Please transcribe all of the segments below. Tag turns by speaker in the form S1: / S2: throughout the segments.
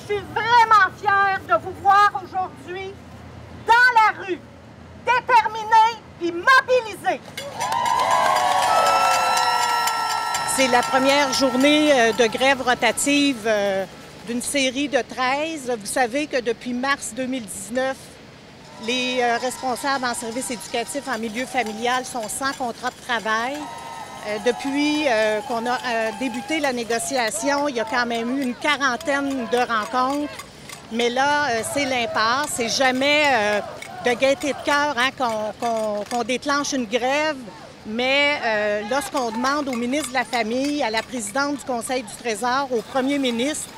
S1: suis vraiment fière de vous voir aujourd'hui dans la rue, déterminés et mobilisés. C'est la première journée de grève rotative d'une série de 13. Vous savez que depuis mars 2019, les responsables en service éducatif en milieu familial sont sans contrat de travail. Depuis qu'on a débuté la négociation, il y a quand même eu une quarantaine de rencontres. Mais là, c'est l'impasse. C'est jamais de gaieté de cœur qu'on déclenche une grève. Mais lorsqu'on demande au ministre de la Famille, à la présidente du Conseil du Trésor, au premier ministre,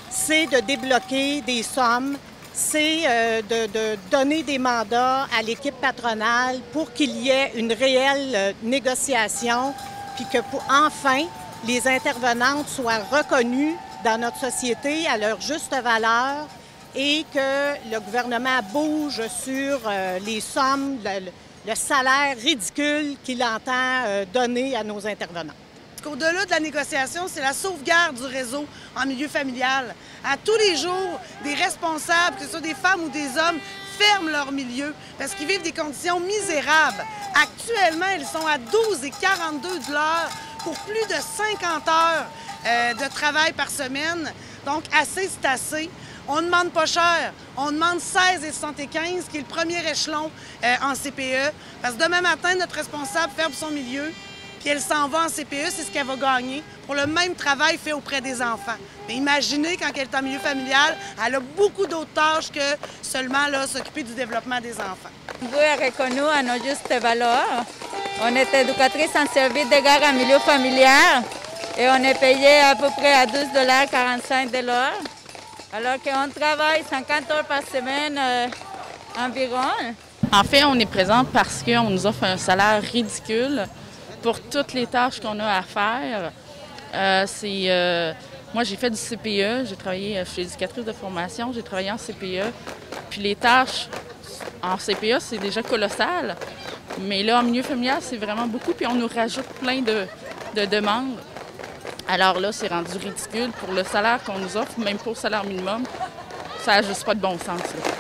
S1: c'est de débloquer des sommes, c'est de donner des mandats à l'équipe patronale pour qu'il y ait une réelle négociation, puis que enfin, les intervenantes soient reconnues dans notre société à leur juste valeur et que le gouvernement bouge sur les sommes, le salaire ridicule qu'il entend donner à nos intervenants.
S2: Au-delà de la négociation, c'est la sauvegarde du réseau en milieu familial. À tous les jours, des responsables, que ce soit des femmes ou des hommes, ferment leur milieu parce qu'ils vivent des conditions misérables. Actuellement, ils sont à 12,42 $ pour plus de 50 heures de travail par semaine. Donc, assez, c'est assez. On ne demande pas cher. On demande 16,75 qui est le premier échelon en CPE. Parce que demain matin, notre responsable ferme son milieu, puis elle s'en va en CPE, c'est ce qu'elle va gagner pour le même travail fait auprès des enfants. Mais imaginez, quand elle est en milieu familial, elle a beaucoup d'autres tâches que seulement s'occuper du développement des enfants.
S3: Vous êtes reconnu à nos justes valeurs. On est éducatrice en service de garde en milieu familial et on est payé à peu près à 12,45 $. Alors qu'on travaille 50 heures par semaine environ.
S4: En fait, on est présente parce qu'on nous offre un salaire ridicule pour toutes les tâches qu'on a à faire. Moi, j'ai fait du CPE, j'ai travaillé, je suis éducatrice de formation, j'ai travaillé en CPE. Puis les tâches en CPE, c'est déjà colossal. Mais là, en milieu familial, c'est vraiment beaucoup. Puis on nous rajoute plein de demandes. Alors là, c'est rendu ridicule pour le salaire qu'on nous offre, même pour le salaire minimum. Ça n'a juste pas de bon sens, là.